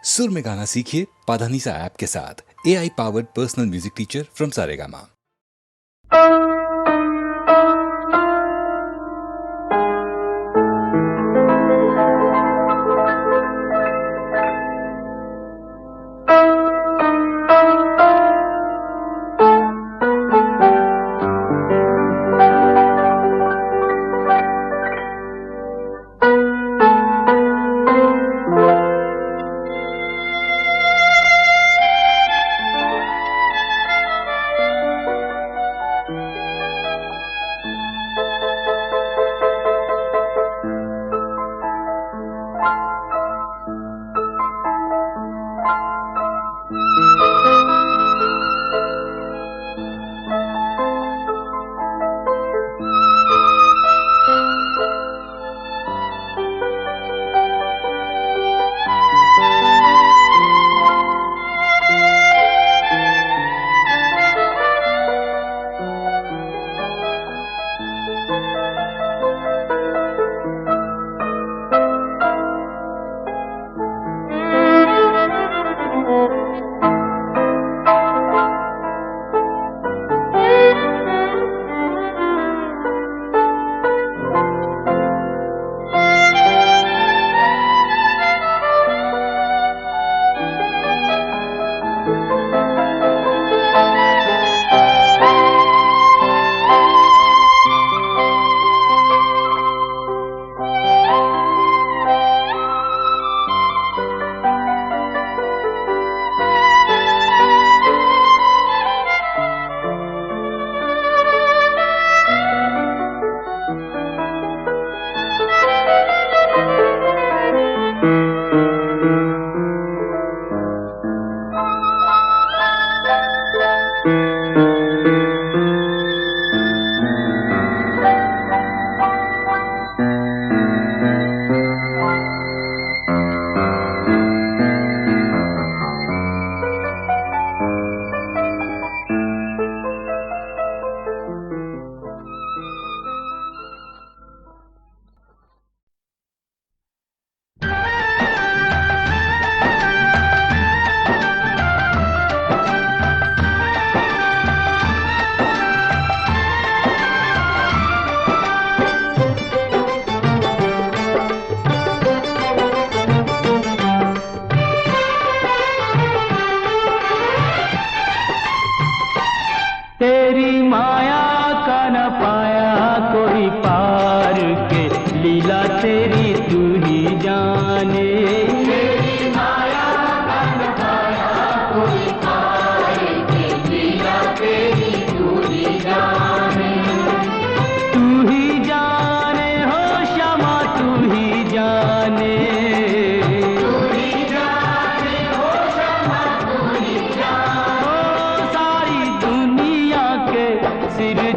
सुर में गाना सीखिए पाधानीसा ऐप के साथ। AI powered personal music teacher from Saregama.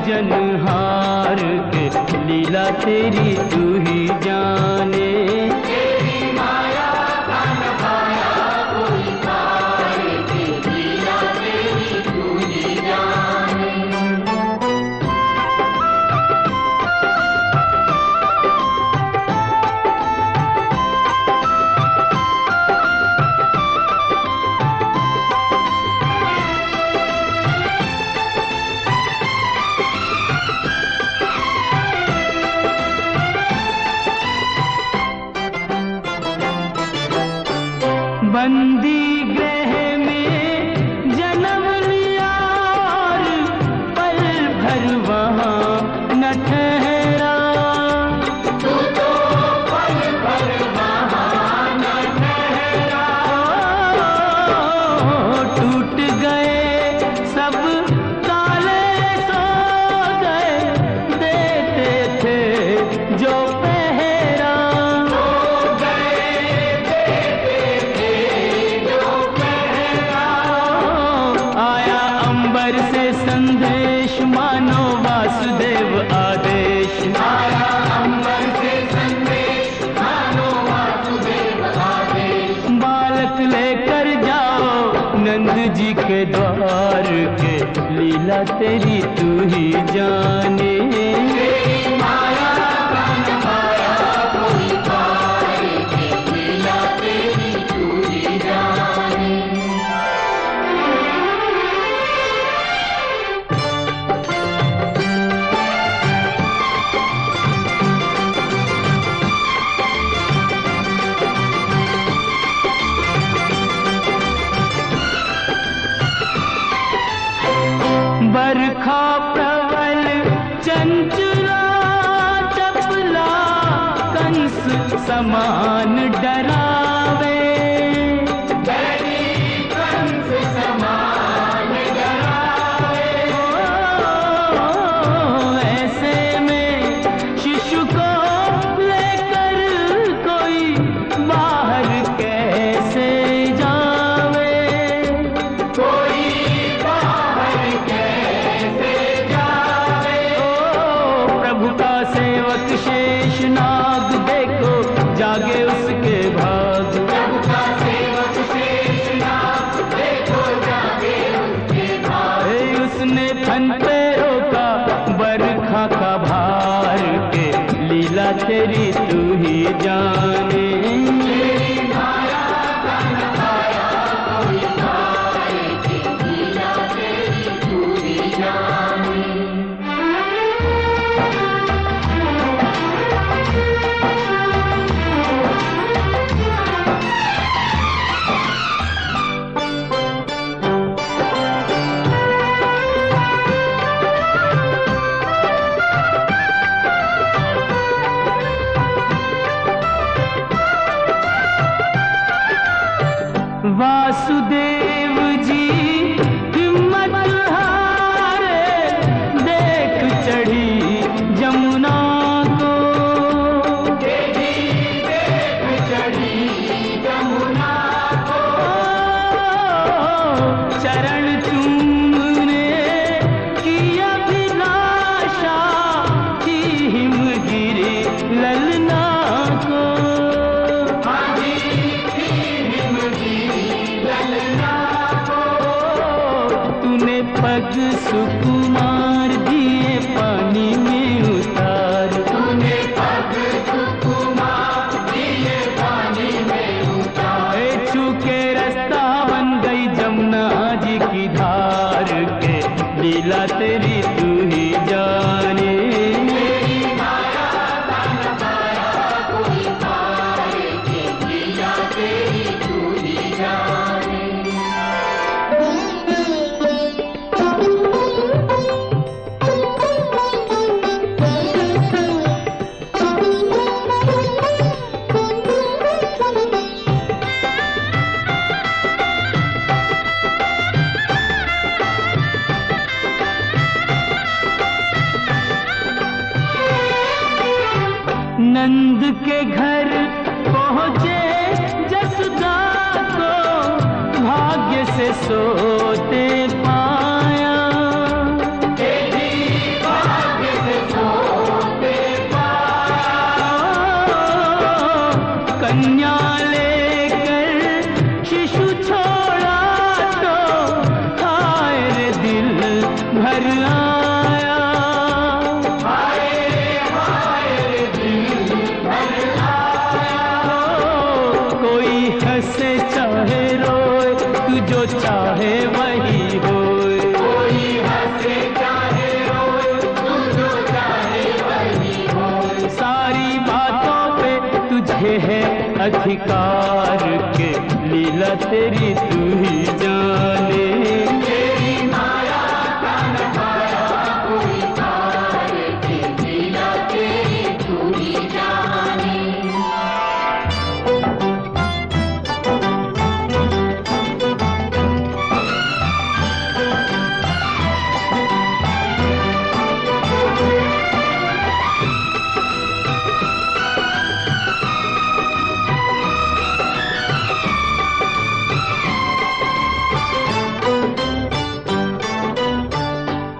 जनहार के लीला तेरी तू ही जाने। तेरी माया का न पाया कोई पार के लीला तेरी तू ही जाने। बंदी गृह में जन्म लिया और पल भर वहाँ न ठहरा। तू तो पल भर वहाँ न ठहरा। टूट गए सब ताले सौदे देते थे जो पहरा। संदेश मानो वासुदेव आदेश। आया अंबर से संदेश मानो वासुदेव आदेश। बालक लेकर जाओ नंद जी के द्वार के लीला तेरी तू ही जाने। तेरी माया का न पाया कोई पार के लीला तेरी तू ही जाने। जाने। वासुदेव जी हिम्मत हारे, देख चढ़ी जमुना को। देख चढ़ी जमुना को। चरण चूमने की अभिलाषा थी हिमगिरी ललना को। पग सुकुमार दिए पानी में उतार। तूने पग सुकुमार दिए पानी में उतार। छू के रास्ता बन गई जमुना जी की धार के, लीला तेरी तू ही जाने। नंद के घर पहुँचे जसुदा को, भाग्य से सोते पाया। भाग्य से सोते पाया। कन्या लेकर शिशु छोड़ा तो हाय रे दिल भर आया। हंसे चाहे रोए तू जो चाहे वही होए। कोई हंसे चाहे रोए तू जो चाहे वही होए। सारी बातों पे तुझे है अधिकार के, लीला तेरी तू ही जाने। तेरी माया का नखाया कोई तार के, लीला तेरी तू ही जाने।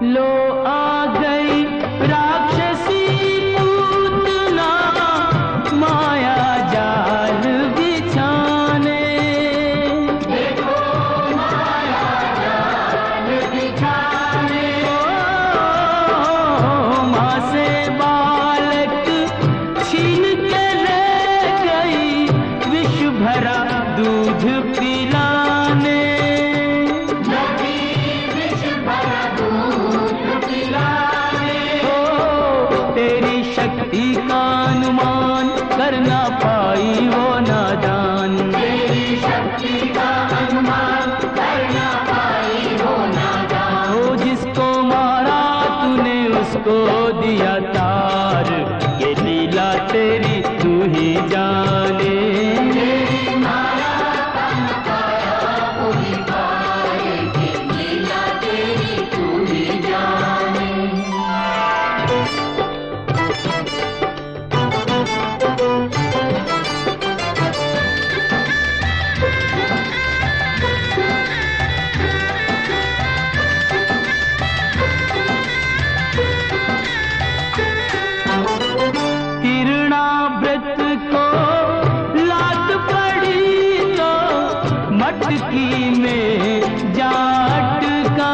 लो आ गई राक्षसी पूतना, माया जाल बिछाने। देखो माया जाल बिछाने। माँ से बालक छीन के ले गई, विष भरा दूध पिलाने। तेरी शक्ति का अनुमान कर ना पाई वो नादान। तेरी शक्ति का अनुमान कर ना पाई वो नादान। वो जिसको मारा तूने उसको दिया तार, ये लीला तेरी तू ही जाने। तेरी माया का नखाया कोई पार के, लीला तेरी तू ही जाने। व्रत को लात पड़ी तो मटकी में जाट का।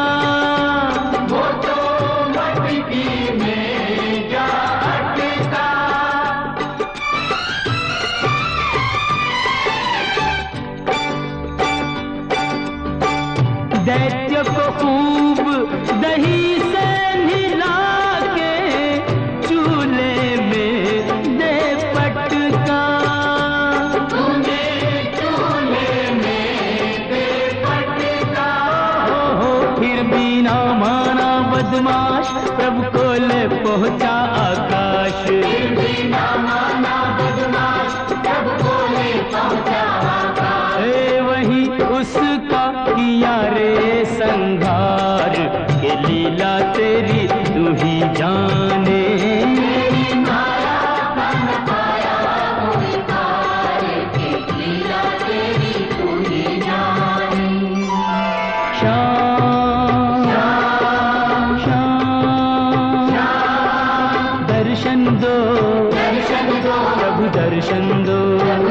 वो तो मटकी में जाट का। दैत्य को खूब दही से नहला के चूल्हे में दे पटका। चूल्हे में दे पटका। हो फिर भी ना माना बदमाश, प्रभु को ले पहुंचा आकाश। फिर भी ना माना बदमाश, प्रभु को ले पहुंचा आकाश। वही उसका किया रे संघार, के लीला तेरी तू ही जाने। तेरी माया बन पाया कोई पार, के लीला तेरी तू ही जाने। श्याम श्याम श्याम दर्शन दो, दर्शन दो प्रभु, दर्शन दो,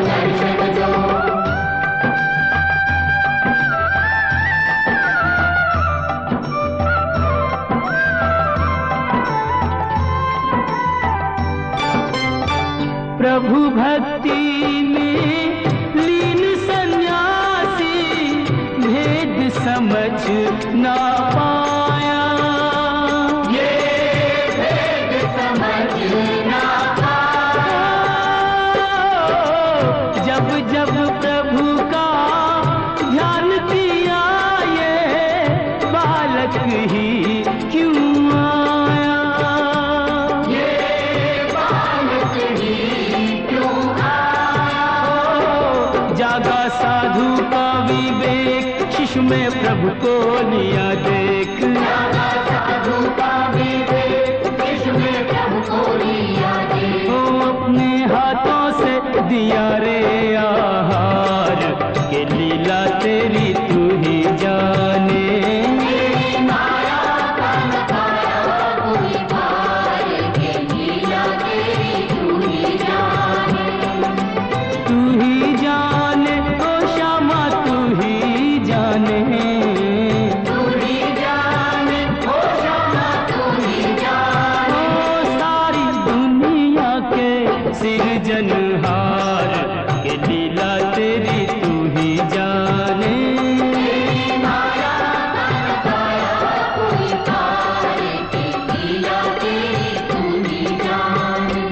दर्शन दो। प्रभु भक्ति में लीन सन्यासी भेद समझ ना पाया। ये भेद समझ ना पाया। जब जब प्रभु का ध्यान किया, ये बालक ही क्यों आया। ये बालक ही जागा साधु का विवेक, शिशु में प्रभु को लिया देख। जागा साधु का विवेक, शिशु में प्रभु को लिया देख। वो अपने हाथों से दिया रे आहार, के लीला तेरी तू ही जाने। तेरी माया का न पाया कोई पार, के लीला तेरी तू ही जाने। तू ही जाने ओ श्यामा, तू ही जाने। तू ही जाने ओ श्यामा, तू ही जाने। ओ सारी दुनिया के सिरजनहार, के लीला तेरी तू ही जाने। तेरी माया का न पाया कोई पार, के लीला तेरी तू ही जाने।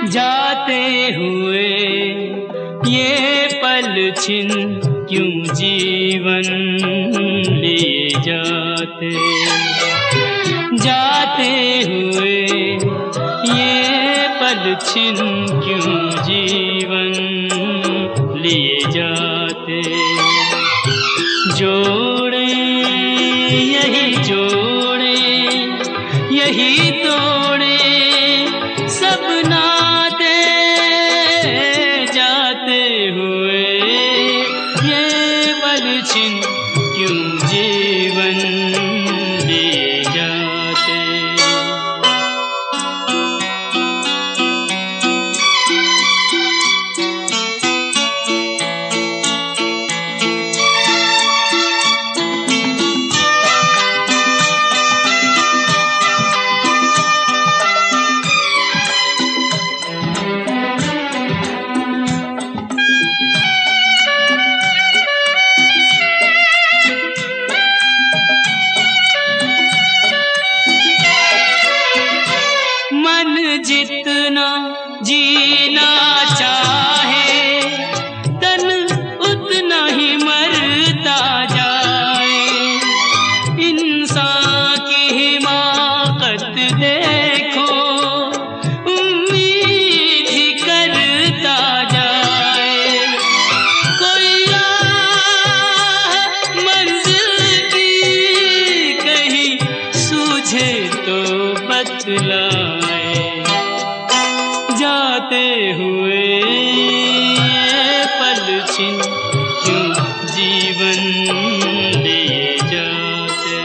जाते हुए ये पल छिन क्यों जीवन लिए जाते। जाते हुए ये पल छिन क्यों जीवन लिए जाते। जोड़े यही जोड़े, यही तोड़े सब नाते। जाते हुए ये पल छिन क्यों जीवन लिए जाते। जितना जीना चाहे तन उतना ही मरता जाए। इंसान की हिमाकत देखो, उम्मीद ही करता जाए। कोई राह मंजिल की कहीं सूझे तो बतलाए। जाते हुए ये पल छिन क्यों जीवन लिए जाते।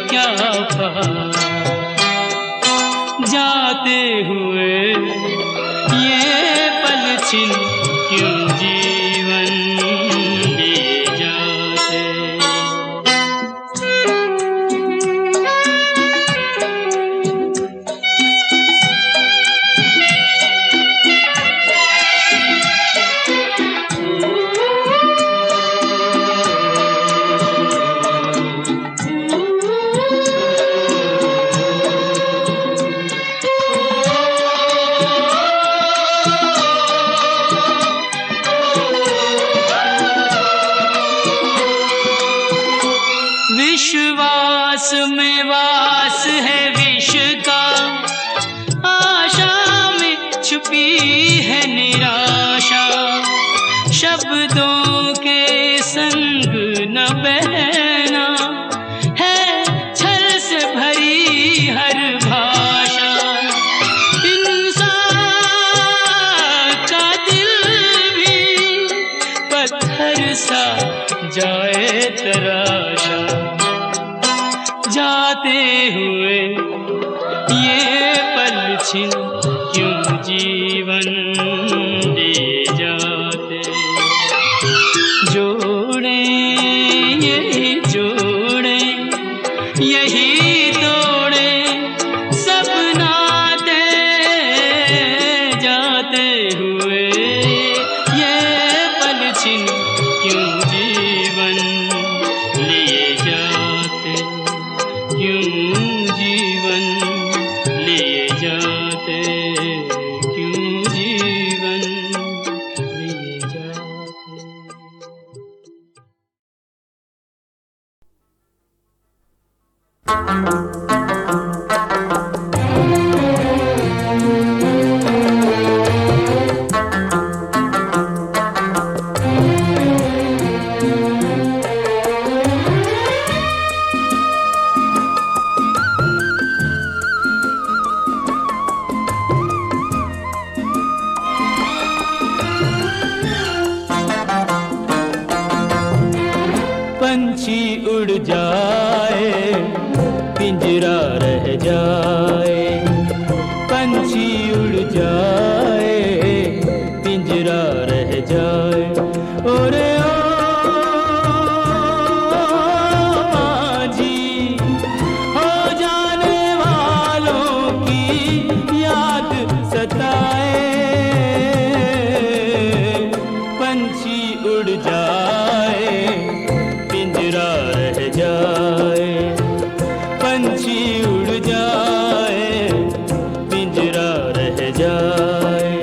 क्या पाया। जाते हुए ये पल छिन क्यों जीवन लिए जाते। विश्वास में वास है विष का, आशा में छुपी है निराशा। शब्दों के संग न बहना है छल से भरी हर भाषा। इंसान का दिल भी पत्थर सा जाए तराशा। जाते हुए ये पल छिन क्यों जीवन लिए जाते। जोड़े यही जोड़े यही तोड़े सब नाते। जाते हुए ये पल छिन क्यों जीवन लिए जाते। क्यों जीवन लिए जाते, क्यों जीवन लिए जाते। पंछी उड़ जाए पिंजरा रह जाए। पंछी उड़ जाए पिंजरा रह जाए। ओरे ओ माझी हो जाने वालों की याद सताए। पंछी उड़ जाए पिंजरा रह जाए। पंछी उड़ जाए पिंजरा रह जाए।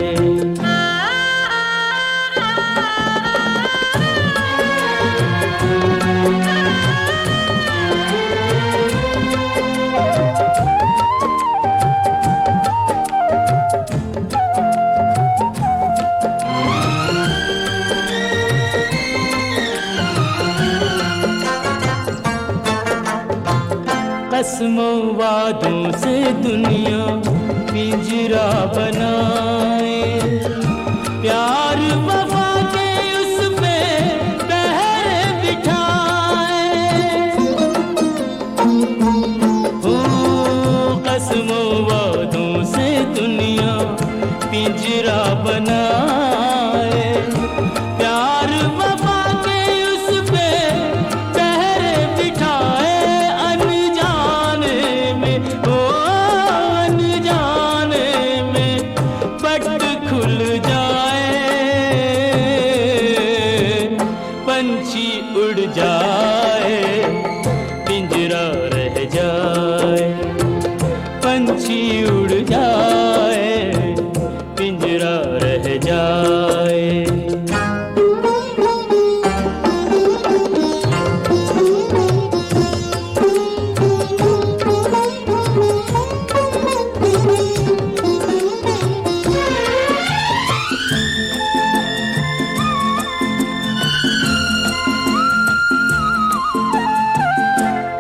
कसमों वादों से दुनिया पिंजरा बनाए। प्यार वफा के उस पे पहरे बिठाए। हो कसमों वादों से दुनिया पिंजरा बनाए। प्यार वफा के उस पे पहरे बिठाए। खुल जाए पंछी उड़ जाए पिंजरा रह जाए। पंछी उड़ जाए पिंजरा रह जाए।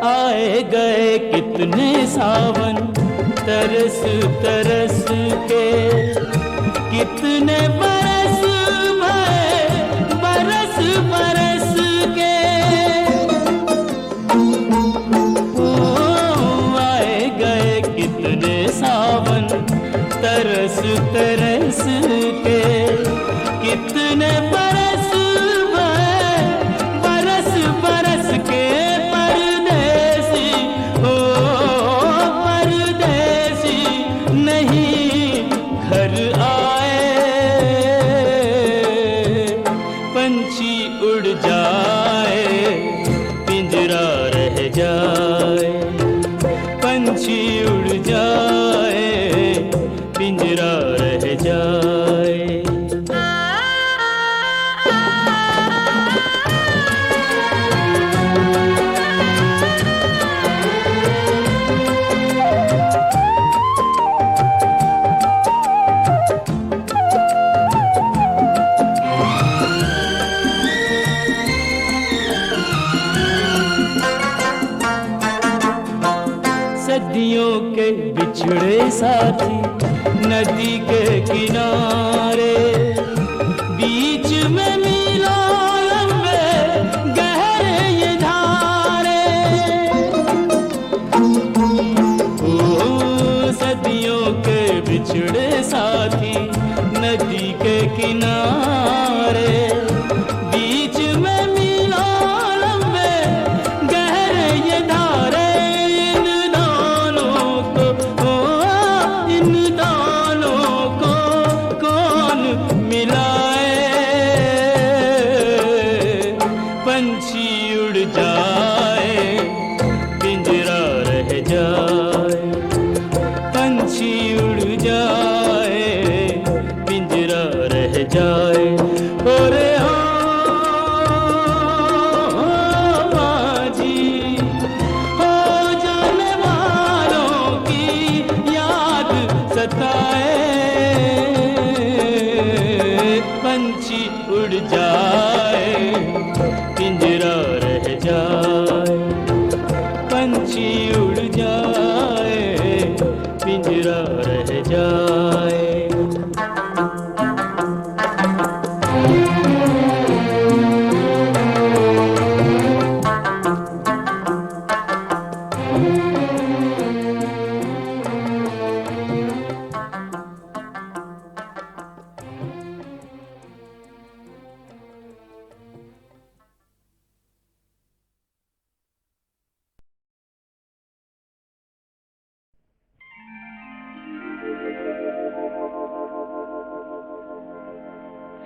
आए गए कितने सावन तरस तरस के। कितने बरस भरे बरस बरस के। ओ जाए, पंछी उड़ जाए, पिंजरा रह जाए। सदियों के बिछड़े साथी नदी के किनारे, बीच में मीलों लंबे गहरे ये धारे। ओ सदियों के बिछड़े साथी नदी के किनारे, बीच में मीलों लंबे गहरे ये धारे। पंछी उड़ जाए, पिंजरा रह जाए, पंछी उड़ जाए, पिंजरा रह जाए। ओरे जी हो जाने वालों की याद सताए, पंछी उड़ जाए, पिंजरा रह जाए, पंछी उड़ जाए, पिंजरा रह जाए।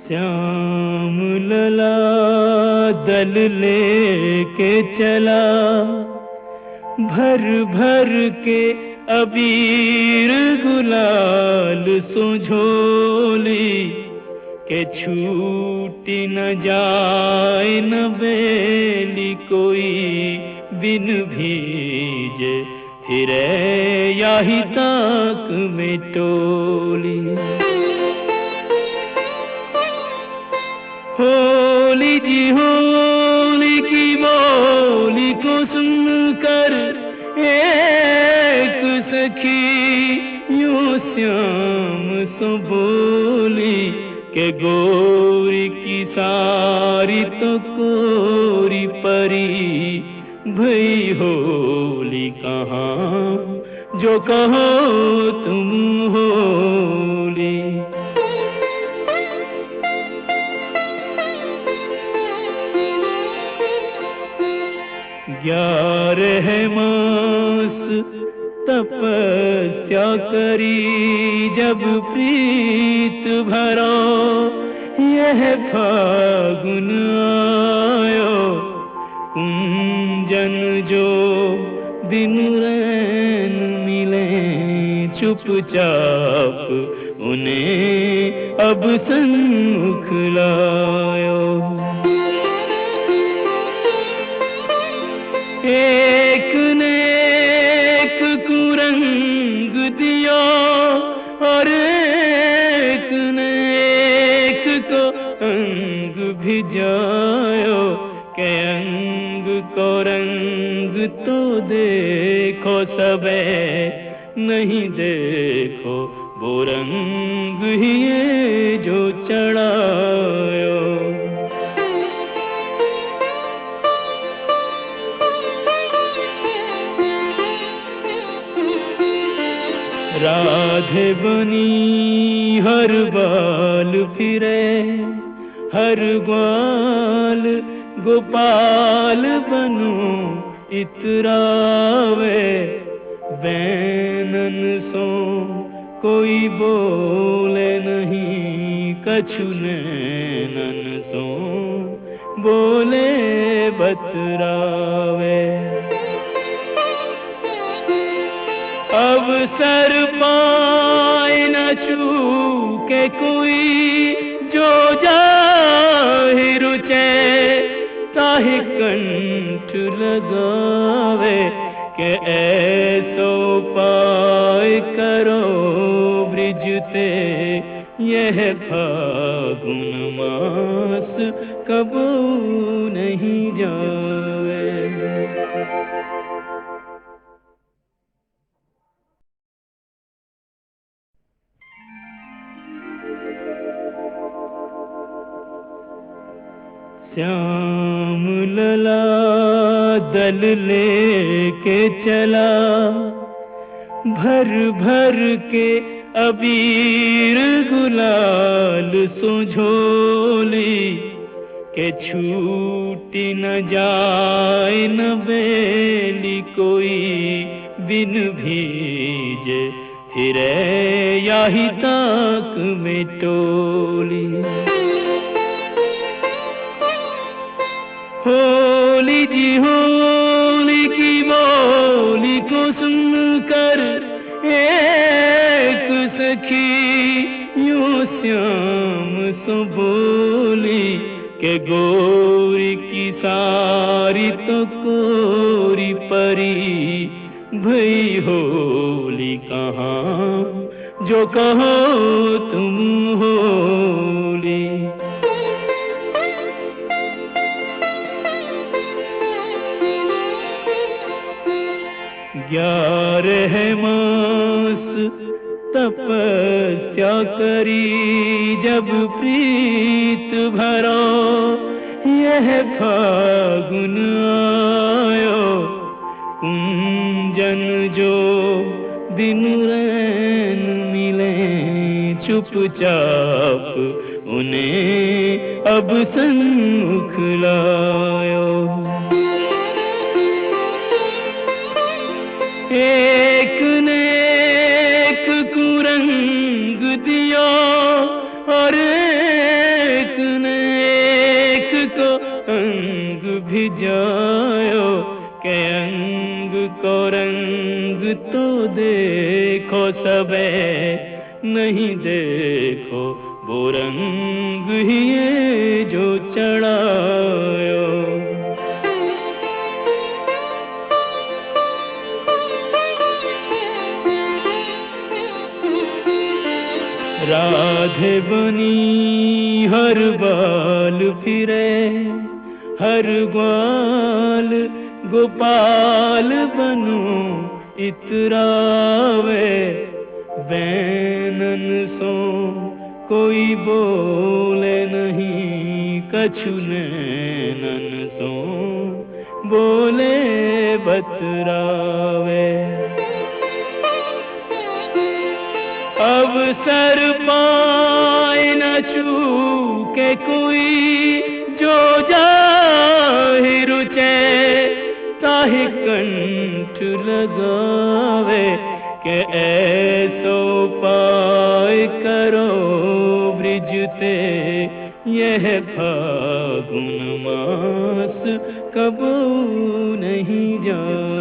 श्याम लला दल लेके चला, भर भर के अबीर गुलाल सो झोली, के छूटी न जाए न बेली कोई बिन भीजे, फिरे याही ताक में टोली। होली जी होली की बोली को सुनकर एक सखी यूं श्याम सो बोली, के गोरी की सारी तो कोरी परी, भई होली कहाँ जो कहो तुम होली। 11 मास तपस्या करी जब प्रीत भरा, यह फागुन आयो कुंजन जो दिन रैन मिले चुपचाप, उन्हें अब सन्मुख लायो। एक ने एक को रंग दिया और एक ने एक को अंग भिजायो, के अंग को रंग तो देखो सबे, नहीं देखो वो रंग ही ये जो चढ़ायो। राधे बनी हर बाल फिरे, हर ग्वाल गोपाल बनो इतरावे, बैनन सो कोई बोले नहीं, कछु नैनन सो बोले बतरावे। अवसर पाए न चूके कोई, जो जाहि रुचे ताहि कंठ लगावे, के ऐसो पाय करो ब्रिजते, यह फागुन मास कबू नहीं जावे। श्याम लला दल लेके चला, भर भर के अबीर गुलाल सुझोली, के छूटी न जाए न बेली कोई, बिन भीजे फिरे याही ताक में टोली। होली जी होली की बोली को सुनकर एक सखी यूं श्याम सो बोली, के गोरी की सारी तो कोरी परी, भई होली कहाँ जो कहो तुम होली। 11 मास तपस्या करी, जब प्रीत भरो यह फागुन आयो, कुंजन जो दिन रैन मिले चुपचाप, उन्हें अब सन्मुख लायो। एक ने एक कुरंग दियो, और एक ने एक को अंग भिजायो, के अंग को रंग तो देखो सबे, नहीं देखो वो रंग ही ये जो चढ़ायो। राधे बनी हर बाल फिरे, हर ग्वाल गोपाल बनो इतरावे, बैनन सो कोई बोले नहीं, कछु नैनन सो बोले बतरावे। अवसर पाए न चूके कोई, जो जाहि रुचे ताहि कंठ लगावे, के ऐसो पाय करो ब्रिजते, यह फागुन मास कबू नहीं जाए।